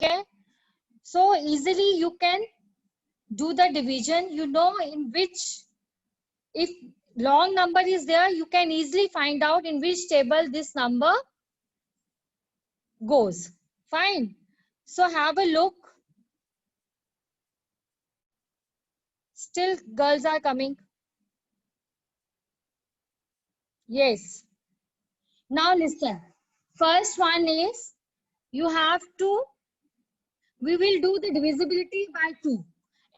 है. So easily you can do the division. You know in which, if long number is there, you can easily find out in which table this number goes. Fine. So have a look. Still girls are coming. Yes. Now listen. First one is, you have to, we will do the divisibility by 2.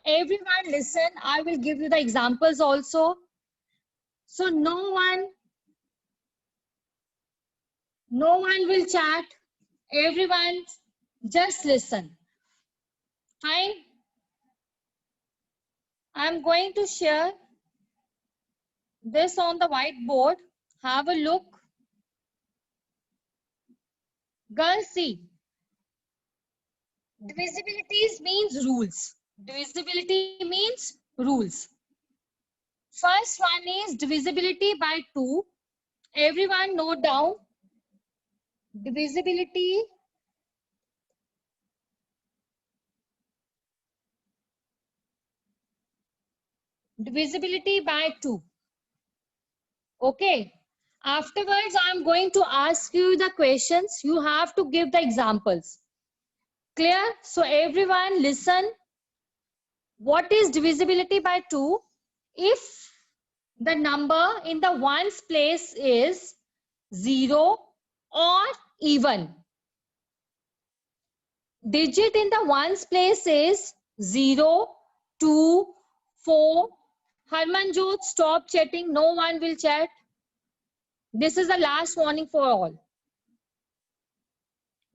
Everyone listen. I will give you the examples also. So no one will chat. Everyone just listen. Fine. I'm going to share this on the whiteboard. Have a look. Girls, see. Divisibilities means rules. Divisibility means rules. First one is divisibility by 2. Everyone note down. Divisibility by 2. Okay. Afterwards, I'm going to ask you the questions. You have to give the examples. Clear? So everyone listen. What is divisibility by 2? If the number in the ones place is 0 or even. Digit in the ones place is 0, 2, 4. Harmanjot, stop chatting. No one will chat. This is the last warning for all.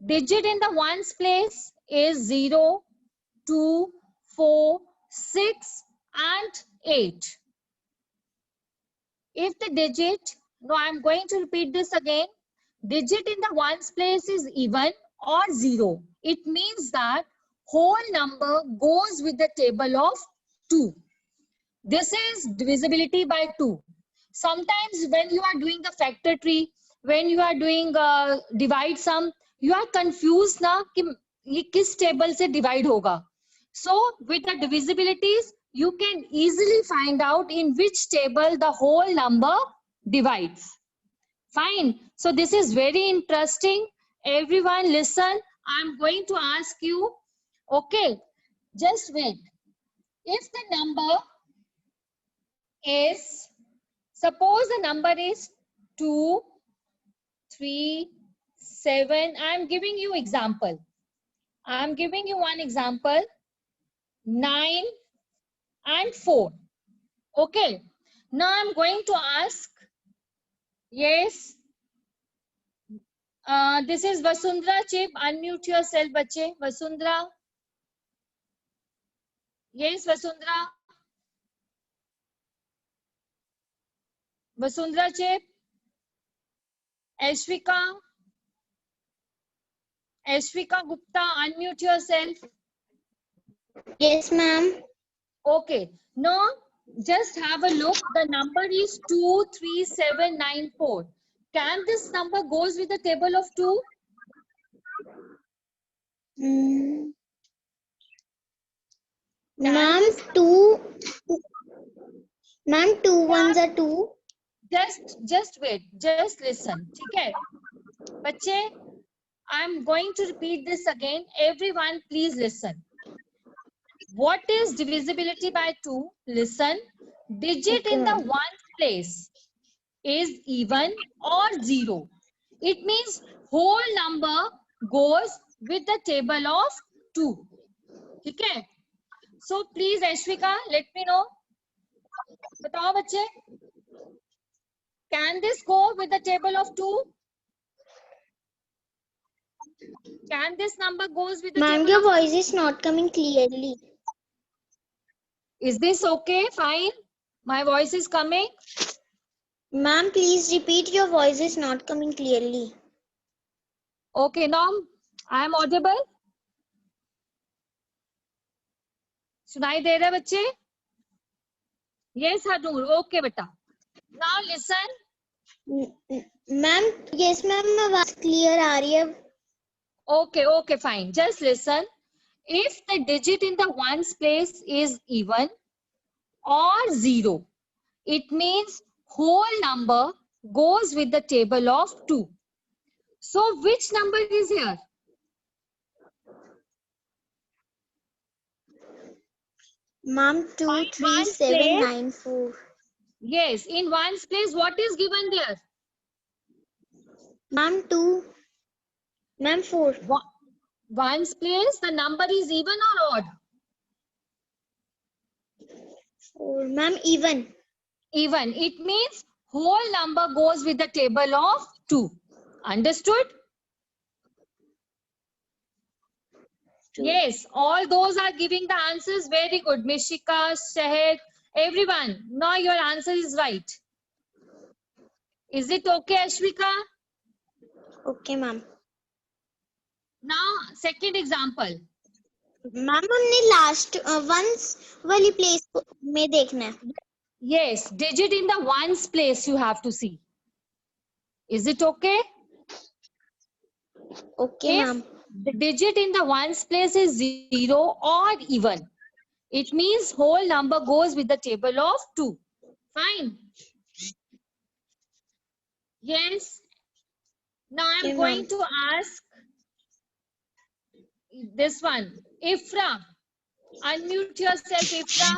Digit in the ones place is 0, 2, 4, 6 and 8. If the digit, no, I'm going to repeat this again. Digit in the ones place is even or 0. It means that whole number goes with the table of 2. This is divisibility by 2. Sometimes when you are doing the factor tree, when you are doing divide sum, you are confused na कि ये किस table से divide होगा. So with the divisibilities, you can easily find out in which table the whole number divides. Fine. So this is very interesting. Everyone listen. I'm going to ask you. Okay. Just wait. If the number is, suppose the number is 2, 3, 7. I'm giving you example. I'm giving you one example. 9 and 4. Okay. Now I'm going to ask. Yes. This is Vasundhara Chip. Unmute yourself, bache. Vasundhara. Yes, Vasundhara. Vasundhara Chip. Ashvika. Ashvika Gupta, unmute yourself. Yes, ma'am. Okay. Now, just have a look. The number is 23794. Can this number goes with the table of 2? Ma'am, 2. Ma'am, 2 ones are 2. Just wait. Just listen. Okay. Bache, I'm going to repeat this again. Everyone, please listen. What is divisibility by 2? Listen. Digit in the ones place is even or 0. It means whole number goes with the table of 2. Okay. So please, Ashvika, let me know. Batao bache. Can this go with the table of 2? Can this number goes with the table of 2? Ma'am, your voice is not coming clearly. Is this okay? Fine. My voice is coming. Ma'am, please repeat. Your voice is not coming clearly. Okay, now I am audible. सुनाई दे रहा है बच्चे? Yes, Harnoor. Okay, beta. Now listen. Ma'am, yes, ma'am, आवाज clear आ रही है. Okay, okay, fine. Just listen. If the digit in the ones place is even or 0, it means whole number goes with the table of 2. So which number is here? Ma'am, Ones place. 23794. Yes, in ones place, what is given there? Ma'am, 2. Ma'am, 4. Ones place, the number is even or odd? 4. Ma'am, even. Even. It means whole number goes with the table of 2. Understood? 2. Yes, all those are giving the answers. Very good. Mishika, Shahid, everyone. Now your answer is right. Is it okay, Ashwika? Okay, ma'am. Now, second example. Ma'am हमने last ones वाली place में देखना है. Yes, digit in the ones place you have to see. Is it okay? Okay, If ma'am. the digit in the ones place is 0 or even, it means whole number goes with the table of 2. Fine. Yes. Now I'm Okay, going ma'am. to ask this one. Ifra, unmute yourself, Ifra.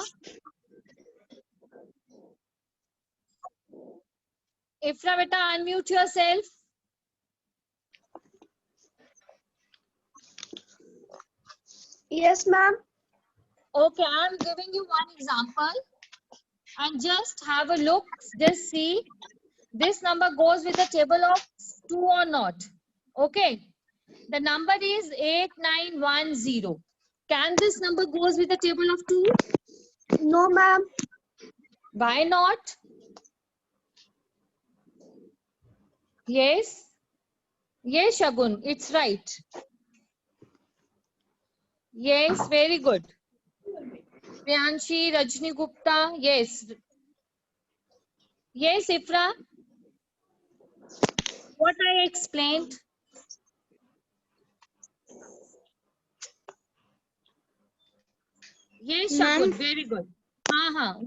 Ifra, beta, unmute yourself. Yes, ma'am. Okay, I'm giving you one example. And just have a look. Just see. This number goes with the table of 2 or not. Okay. The number is 8910. Can this number goes with the table of 2? No, ma'am. Why not? Yes. Yes, Shagun, it's right. Yes, very good. Priyanshi, Rajni Gupta, yes. Yes, Ifra. What I explained. Yes, Shagun, very good.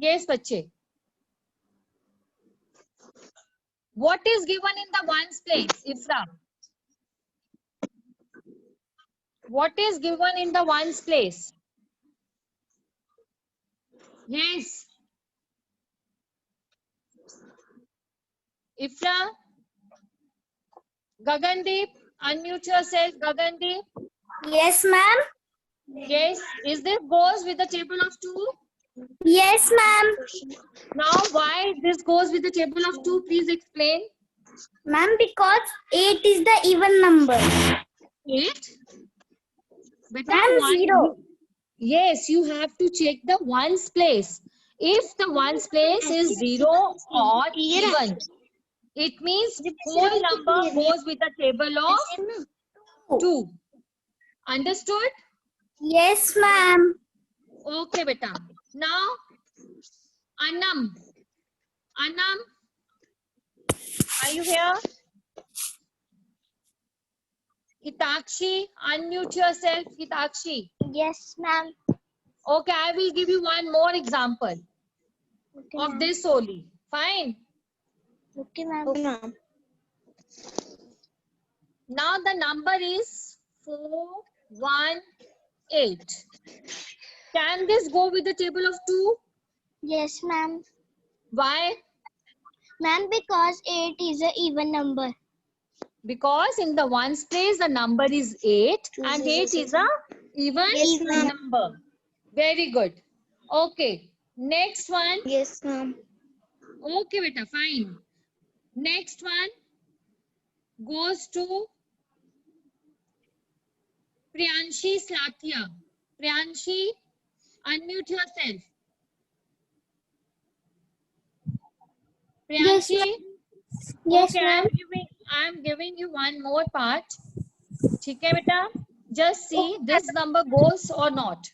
Yes, bache. What is given in the ones place, Ifra? What is given in the ones place? Yes. Ifra? Gagandeep, unmute yourself, Gagandeep. Yes, ma'am. Yes. Is this goes with the table of 2? Yes, ma'am. Now, why this goes with the table of 2? Please explain. Ma'am, because 8 is the even number. 8? Beta, Ma'am, 0. Yes, you have to check the ones place. If the ones place is 0 or even, it means whole number goes with the table of 2. Understood? Yes, ma'am. Okay, beta. Now, Anam. Anam, are you here? Hitakshi, unmute yourself, Hitakshi. Yes, ma'am. Okay, I will give you one more example Okay, of ma'am. this only. Fine. Okay, ma'am. Okay, ma'am. Now the number is 418. Can this go with the table of 2? Yes, ma'am. Why? Ma'am, because 8 is an even number. Because in the ones place the number is 8 and 8 is a even Yes, ma'am. number. Very good. Okay. Next one. Yes, ma'am. Okay, beta, fine. Next one goes to Priyanshi Slatia. Priyanshi, unmute yourself. Yes, Priyanshi, Yes, okay, ma'am. I'm giving you one more part. ठीक है बेटा? Just see this number goes or not.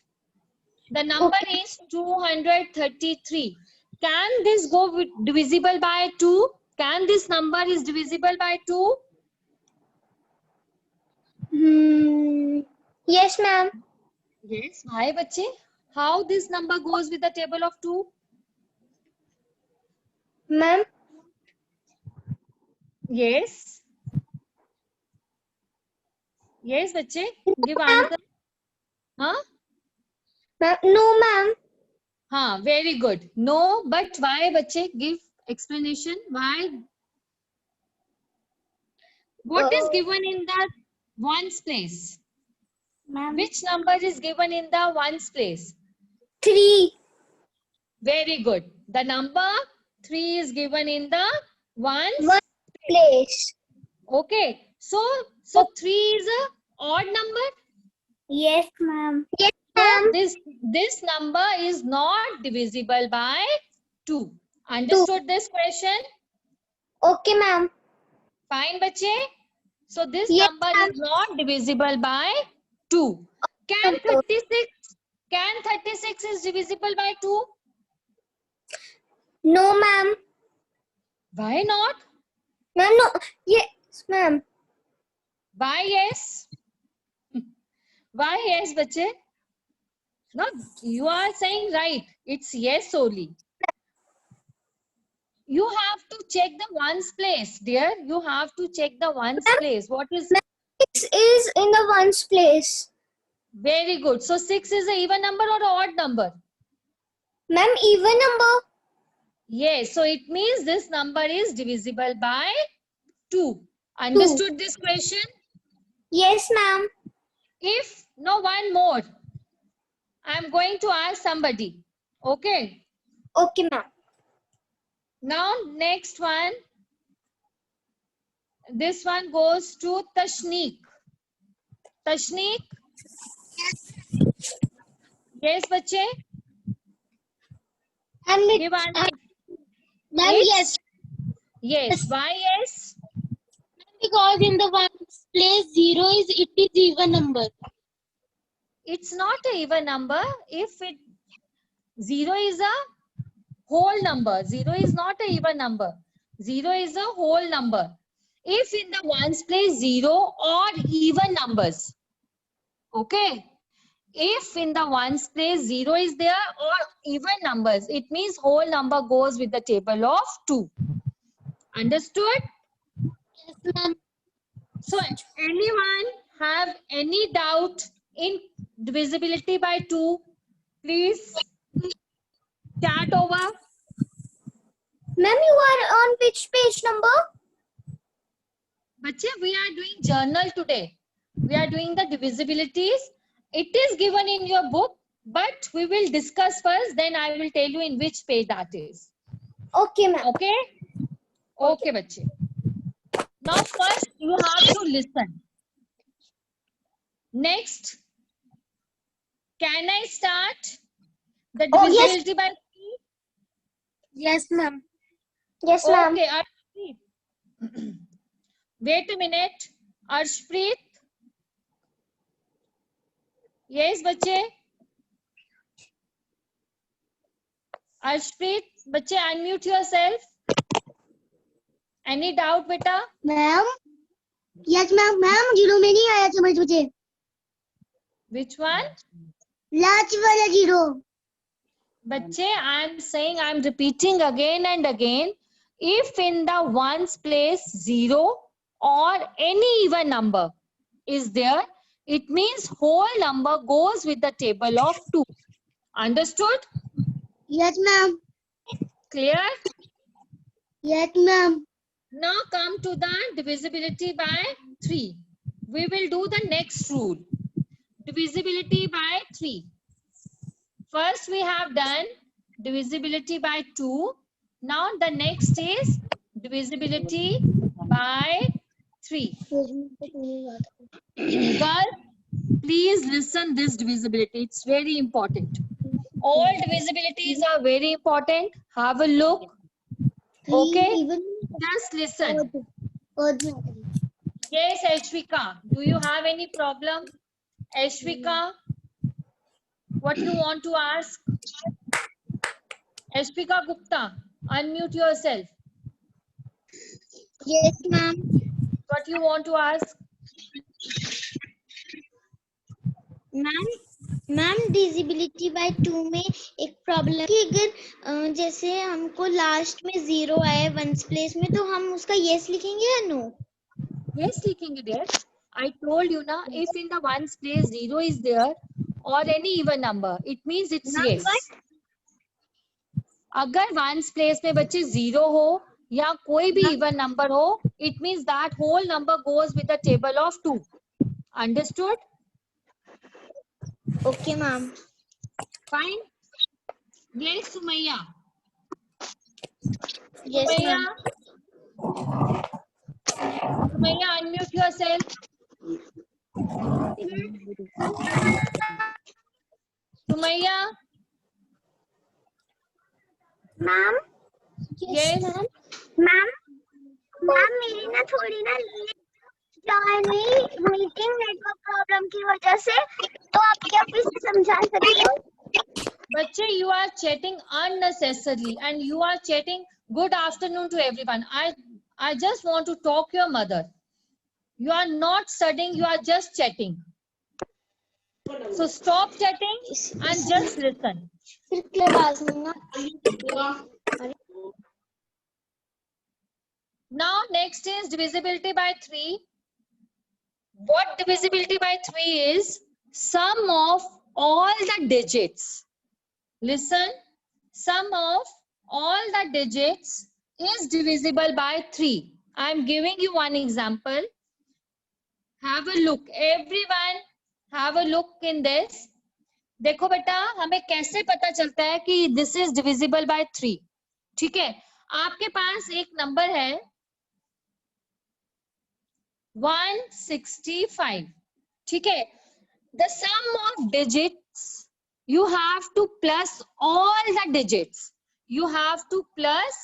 The number is 233. Can this go with divisible by 2? Can this number is divisible by 2? Yes, ma'am. Yes. Why, bache? How this number goes with the table of 2? Ma'am. Yes. Yes, bache. Give Ma'am. answer. Huh? No, ma'am. Huh. Very good. No, but why, bache? Give explanation. Why? What is given in the ones place? Ma'am. Which number is given in the ones place? 3. Very good. The number 3 is given in the ones. One place. Okay. So 3 is a odd number. Yes, ma'am. Yes, So ma'am. this number is not divisible by 2. Understood this question? Okay, ma'am. Fine, bache. So this Yes, number ma'am. is not divisible by 2. Can 36 is divisible by 2? No, ma'am. Why not? Ma'am, no. Yes, ma'am. Why yes? Why yes, bache? No, you are saying right. It's yes only. You have to check the ones place, dear. You have to check the ones place. What is? 6 is in the ones place. Very good. So 6 is an even number or an odd number? Ma'am, even number. Yes. So it means this number is divisible by 2. Understood this question? Yes, ma'am. If no, one more. I'm going to ask somebody. Okay. Okay, ma'am. Now next one. This one goes to Tashneek. Tashneek. Yes, bache. Give answer. Ma'am, yes. Yes. Why yes? Because in the ones place 0 it is even number. It's not a even number. If 0 is a whole number. 0 is not a even number. 0 is a whole number. If in the ones place 0 or even numbers. Okay. If in the ones place 0 is there or even numbers, it means whole number goes with the table of 2. Understood? Yes, ma'am. So anyone have any doubt in divisibility by 2? Please chat over. Ma'am, you are on which page number? Bache, we are doing journal today. We are doing the divisibilities. It is given in your book, but we will discuss first. Then I will tell you in which page that is. Okay, ma'am. Okay? Okay, bache. Now first you have to listen. Next, can I start the divisibility by 3? Yes, ma'am. Yes, ma'am. Okay, Arshpreet. Wait a minute. Arshpreet. Yes, bache. Arshpreet, bache, unmute yourself. Any doubt, beta? Ma'am? Yes, ma'am. Ma'am, 0 में नहीं आया समझ मुझे. Which one? Last वाला 0. Bache, I am saying, I am repeating again and again. If in the ones place 0 or any even number is there, it means whole number goes with the table of 2. Understood? Yes, ma'am. Clear? Yes, ma'am. Now come to the divisibility by 3. We will do the next rule. Divisibility by 3. First we have done divisibility by 2. Now the next is divisibility by 3. Girls, please listen this divisibility. It's very important. All divisibilities are very important. Have a look. Okay? Just listen. Yes, Ashvika. Do you have any problem? Ashvika, what you want to ask? Ashvika Gupta, unmute yourself. Yes, ma'am. What you want to ask? Ma'am divisibility bye 2 में एक problem कि अगर जैसे हमको last में 0 आए ones place में, तो हम उसका यस लिखेंगे या नो? Yes, लिखेंगे dear. I told you ना, if in the ones place 0 is there or any even number, it means it's ma'am yes. अगर वंस प्लेस में बच्चे 0 हो या कोई भी इवन नंबर हो, it means that whole number goes with the table of 2. Understood? Okay ma'am. Fine. Yes, Sumaya. Yes Sumaya, ma'am. Sumaya, unmute yourself. Sumaya. Ma'am. Yes. Ma'am मेरी ना थोड़ी ना मीटिंग नेटवर्क प्रॉब्लम की वजह से, तो आप क्या फिर से समझा सकते हो? बच्चे, you are chatting unnecessarily and you are chatting good afternoon to everyone. I just want to talk your mother. You are not studying, you are just chatting. So stop chatting and just listen. फिर class में ना. Now next is divisibility by 3. What divisibility by 3 is? Sum of all the digits. Listen, sum of all the digits is divisible by 3. I am giving you one example. Have a look. Everyone have a look in this. देखो बेटा, हमें कैसे पता चलता है कि this is divisible by 3. ठीक है, आपके पास एक नंबर है 165. ठीक है, the sum of digits, you have to plus all the digits. You have to plus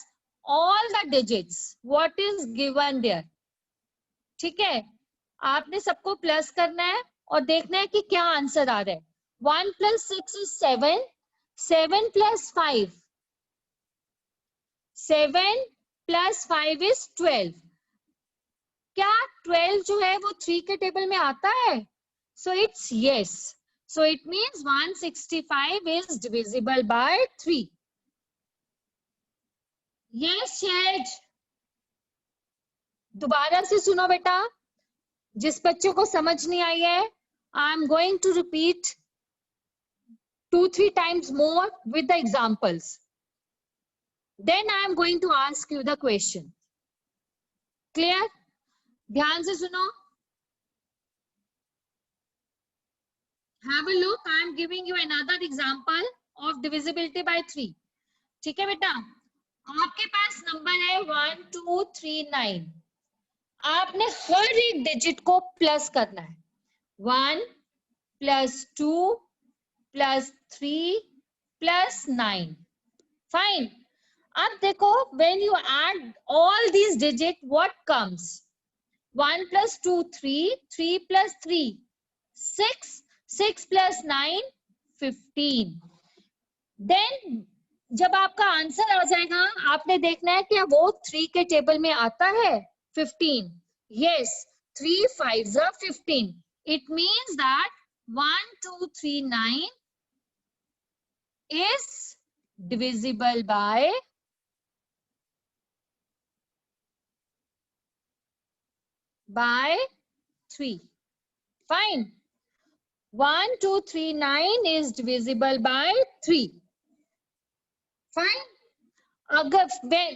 all the digits. What is given there? ठीक है, आपने सबको प्लस करना है और देखना है कि क्या आंसर आ रहा है. 1 plus 6 is 7. 7 plus 5. 7 plus 5 is 12. क्या 12 जो है वो 3 के टेबल में आता है? So it's yes. So it means 165 is divisible by 3. Yes, Shej. दोबारा से सुनो बेटा, जिस बच्चे को समझ नहीं आई है, I am going to repeat 2-3 times more with the examples. Then I am going to ask you the question. Clear? ध्यान से सुनो. Have a look. I am giving you another example of divisibility by 3. ठीक है बेटा, आपके पास number है 1239. आपने हर एक डिजिट को प्लस करना है. 1 plus 2 plus 3 plus 9. Fine. अब देखो, when you add all these digits, what comes? 1 plus 2, 3. 3 plus 3, 6. 6 plus 9, 15. Then जब आपका आंसर आ जाएगा, आपने देखना है कि वो 3 के टेबल में आता है 15. Yes, 3 5s are 15. It means that 1239 is divisible by 3. Fine. 1239 is divisible by 3. Fine. अगर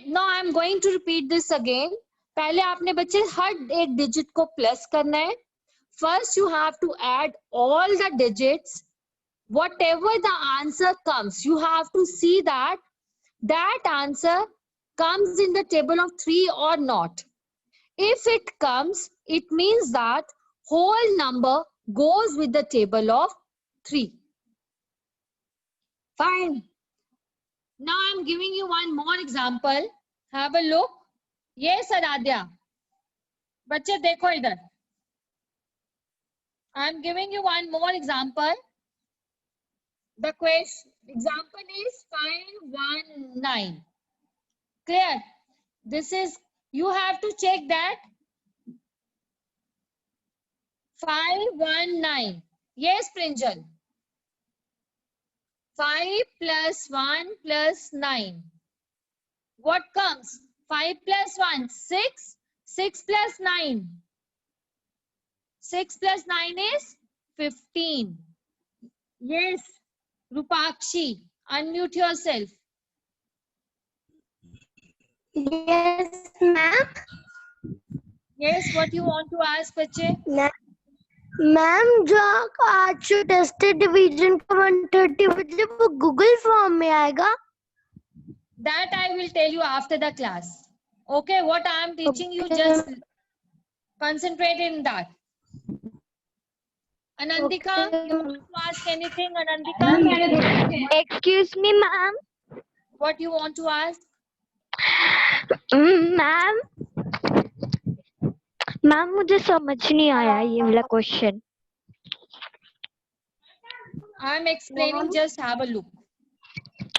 now I am going to repeat this again. पहले आपने बच्चे हर एक डिजिट को प्लस करना है. First you have to add all the digits. Whatever the answer comes, you have to see that that answer comes in the table of 3 or not. If it comes, it means that whole number goes with the table of 3. Fine. Now I am giving you one more example. Have a look. Yes, Aradhya. बच्चे देखो इधर. I am giving you one more example. The question example is 519. Clear? This is, you have to check that 519. Yes, Prinjal. 5 plus 1 plus 9. What comes? 5 plus 1, 6. 6 plus 9. 6 plus 9 is 15. Yes, Rupakshi, unmute yourself. Yes, ma'am. Yes, what you want to ask, बच्चे? Ma'am जो आज जो tested division का 130 बजे वो Google form में आएगा? That I will tell you after the class. Okay, what I am teaching you, just concentrate in that. Anandika, you want to ask anything, Anandika? Excuse me, ma'am. What you want to ask? Ma'am ma'am मुझे समझ नहीं आया ये वाला question. I am explaining, just have a look.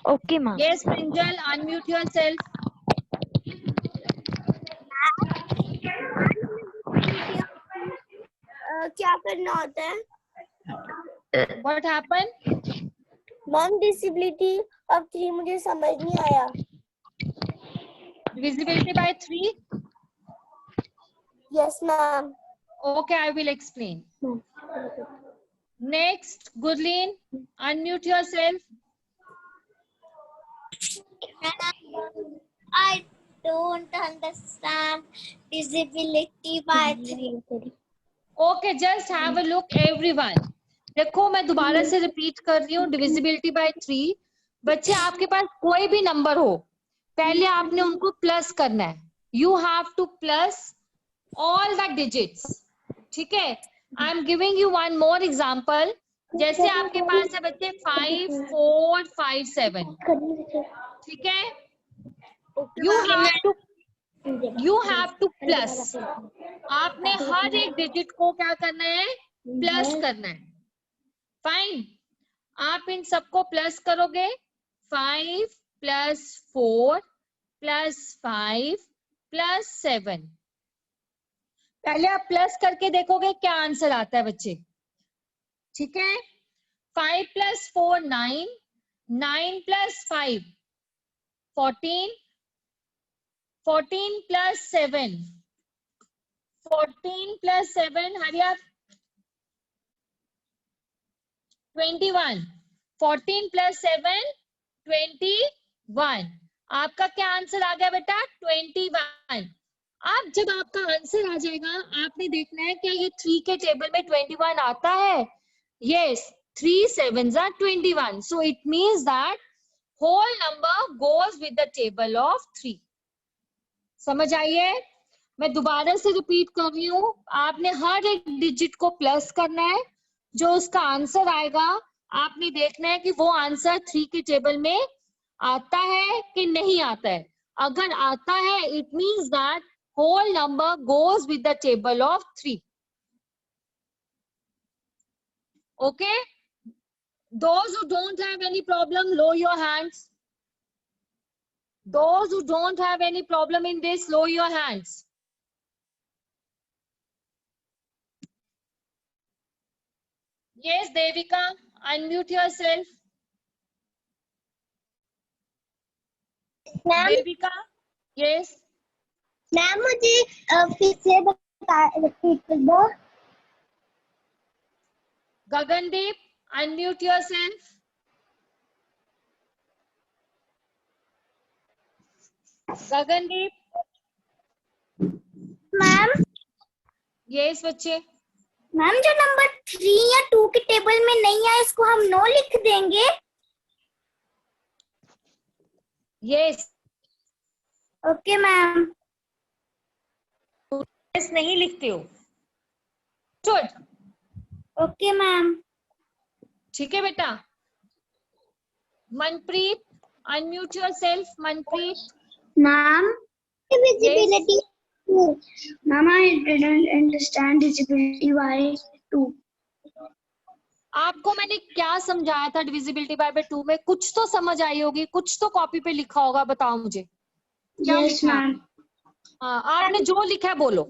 Okay, ma'am. Yes, Prinjal, unmute yourself. क्या करना होता है? What happened? Ma'am disability of 3 मुझे समझ नहीं आया. Divisibility by 3? Yes, ma'am. Okay, I will explain. Next, Gurleen, unmute yourself. I don't understand divisibility by 3. Okay, just have a look, everyone. देखो मैं दोबारा से रिपीट कर रही हूँ. Divisibility bye 3. बच्चे आपके पास कोई भी नंबर हो, पहले आपने उनको प्लस करना है. You have two plus all the digits. ठीक है. I am giving you one more example. जैसे आपके पास है बच्चे 5 4 5 7. ठीक है. You have two plus. आपने हर एक डिजिट को क्या करना है? प्लस करना है. फाइन. आप इन सबको प्लस करोगे. 5 प्लस 4 प्लस 5 प्लस 7. पहले आप प्लस करके देखोगे क्या आंसर आता है बच्चे. ठीक है. 5 plus 4 9. 9 plus 5 14. 14 plus 7. 14 plus 7, hurry up. 21. 14 plus 7, 21. आपका क्या आंसर आ गया बेटा? 21. अब जब आपका आंसर आ जाएगा, आपने देखना है क्या ये 3 के टेबल में 21 आता है? Yes, 3 7s are 21. So it means that whole number goes with the table of 3. समझ आइए. मैं दोबारा से रिपीट कर रही हूँ. आपने हर एक डिजिट को प्लस करना है. जो उसका आंसर आएगा आपने देखना है कि वो आंसर 3 के टेबल में आता है कि नहीं आता है. अगर आता है, it means that whole number goes with the table of 3. Okay. Those who don't have any problem, lower your hands. Those who don't have any problem in this, lower your hands. Yes, Devika, unmute yourself. Ma'am Devika, yes. Ma'am मुझे फिर से repeat कर दो. Gagandeep, unmute yourself. Gagandeep, ma'am yes बच्चे. Ma'am जो number 3 या 2 के table में नहीं है इसको हम नो लिख देंगे. Yes. Okay ma'am. Yes नहीं लिखते हो. Good. Okay ma'am. ठीक है बेटा. Manpreet, unmute yourself. Manpreet. Ma'am divisibility 2. Ma'am I didn't understand divisibility by 2. आपको मैंने क्या समझाया था डिविजिबिलिटी बाय 2 में? कुछ तो समझ आई होगी, कुछ तो कॉपी पे लिखा होगा. बताओ मुझे क्या यस लिखा? मैम. हाँ, आपने जो लिखा है बोलो.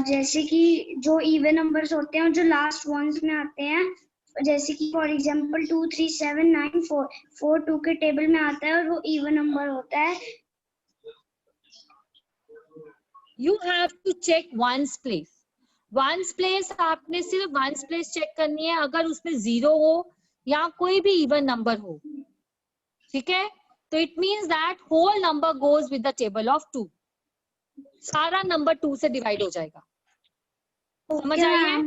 जैसे कि जो इवन नंबर्स होते हैं और जो लास्ट वंस में आते हैं, जैसे कि फॉर एग्जांपल 2 3 7 9 4 4 2 के टेबल में आता है और वो इवन नंबर होता है। You have to check ones place. Ones place आपने सिर्फ ones place चेक करनी है अगर उसमें 0 हो या कोई भी इवन नंबर हो, ठीक है? तो it means that whole number goes with the table of 2. सारा नंबर 2 से डिवाइड हो जाएगा. समझ आई है?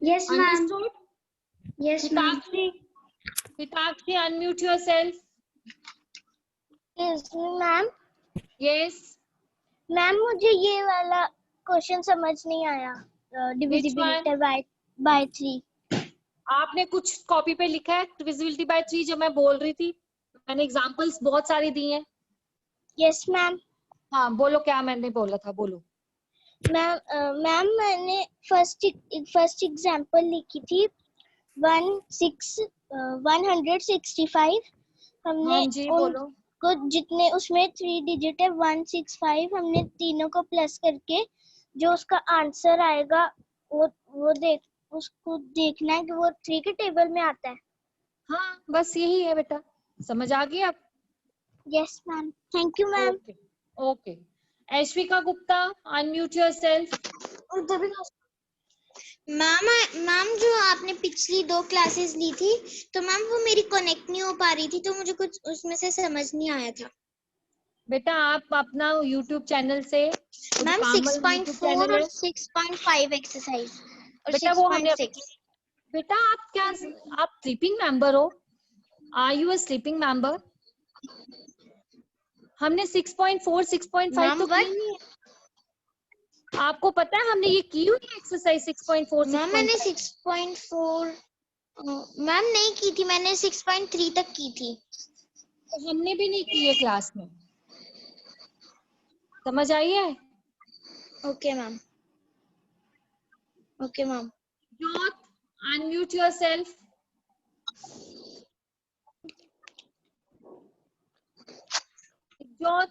Yes ma'am. Understood? Yes ma'am. Hitakshi, unmute yourself. Yes ma'am. Yes. Ma'am मुझे ये वाला क्वेश्चन समझ नहीं आया, डिविजिबिलिटी बाय 3। आपने कुछ कॉपी पे लिखा है डिविजिबिलिटी बाय 3 जब मैं बोल रही थी? मैंने एग्जांपल्स बहुत सारे दिए हैं. Yes ma'am. हाँ बोलो, क्या मैंने बोला था, बोलो. मैम मैंने फर्स्ट एग्जांपल लिखी थी 165। हमने हाँ जी बोलो. को जितने उसमें 3 डिजिट है 165, हमने तीनों को प्लस करके जो उसका आंसर आएगा उसको देखना है कि वो 3 के टेबल में आता है। हाँ बस यही है बेटा, समझ आ गई आप? Yes ma'am, thank you ma'am. Okay. Aishwika Gupta, unmute yourself. Ma'am जो आपने पिछली 2 क्लासेस ली थी तो मैम वो मेरी कनेक्ट नहीं हो पा रही थी, तो मुझे कुछ उसमें से समझ नहीं आया था। बेटा आप अपना YouTube चैनल से, मैम 6.4 और 6.5 एक्सरसाइज और बेटा वो हमने 6.6। बेटा आप क्या, आप स्लीपिंग मेंबर हो? Are you a sleeping member? हमने 6.4 6.5 तो की नहीं है. आपको पता है हमने ये की हुई एक्सरसाइज 6.4 मैम मैंने 6.4 मैम नहीं की थी, मैंने 6.3 तक की थी। हमने भी नहीं की है क्लास में. समझ आई है? Okay ma'am. Okay ma'am. Jyot, unmute yourself. Jyot.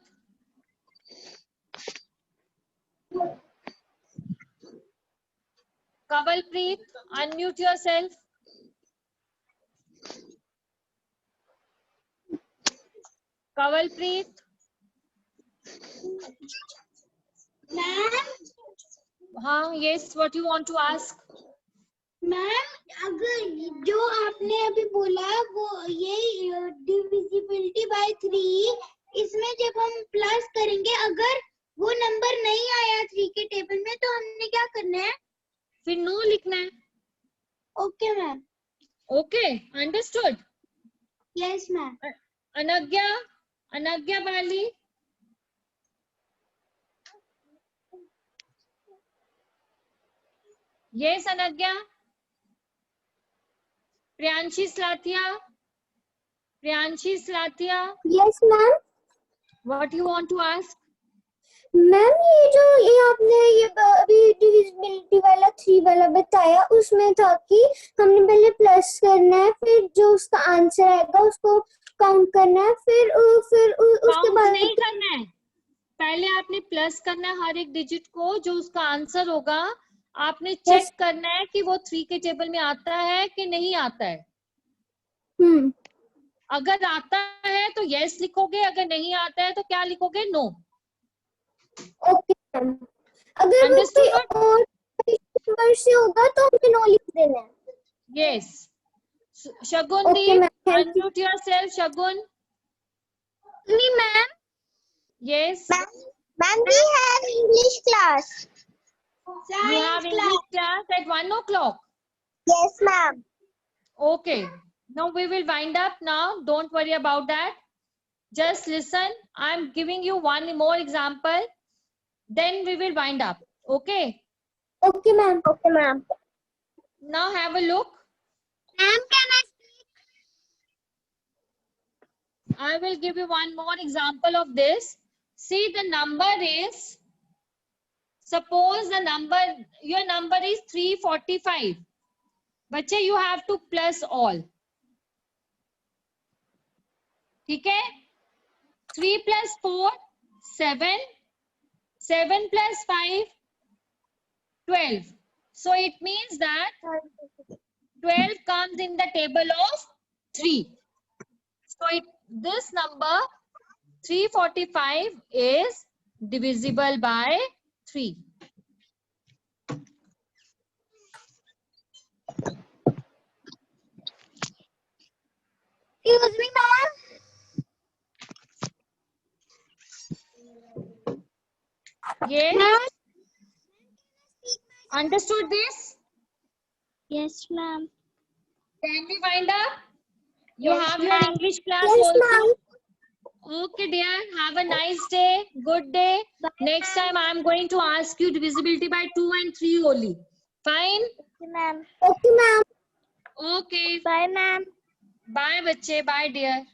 Kavalpreet, unmute yourself. Kavalpreet. Ma'am हाँ, yes, what you want to ask? Ma'am अगर जो आपने अभी बोला वो ये डिविजिबिलिटी बाय 3, इसमें जब हम प्लस करेंगे अगर वो नंबर नहीं आया 3 के टेबल में तो हमने क्या करना है? फिर नो लिखना है. Okay ma'am. Okay, understood. Yes ma'am. Anagya Bali. Yes, Anagya. Priyanshi Slathia. Yes ma'am. What you want to ask? Ma'am ये आपने ये अभी डिविजिबिलिटी वाला 3 वाला बताया, उसमें था कि हमने पहले प्लस करना है, फिर जो उसका आंसर आएगा उसको काउंट करना है, फिर उसके बाद नहीं करना है. पहले आपने प्लस करना है हर एक डिजिट को, जो उसका आंसर होगा आपने चेक करना है कि वो 3 के टेबल में आता है कि नहीं आता है. अगर आता है तो यस लिखोगे, अगर नहीं आता है तो क्या लिखोगे? नो. Okay ma'am. अगर वो कोई और नंबर से होगा तो हमें नो लिख देना है। Yes. Shagundeep, unmute yourself. Shagun. Me ma'am. Yes. Ma'am, we have English class. You have English class at 1 o'clock. Yes, ma'am. Okay. Now we will wind up now. Don't worry about that. Just listen. I'm giving you one more example. Then we will wind up. Okay. Okay, ma'am. Okay, ma'am. Now have a look. Ma'am, can I speak? I will give you one more example of this. See, the number is, suppose the number, your number is 345. बच्चे, you have to plus all. ठीक है? 3 plus 4, 7. 7 plus 5, 12. So it means that 12 comes in the table of 3. So this number 345 is divisible by 3. Excuse me, ma'am. Yes. Ma'am. Understood this? Yes, ma'am. Can we wind up? You Yes, have your ma'am. English class Yes, also. ma'am. Okay, dear. Have a nice day. Good day. Next time I am going to ask you divisibility by 2 and 3 only. Fine? Okay, ma'am. Okay, ma'am. Okay. Bye, ma'am. Bye, bache. Bye, dear.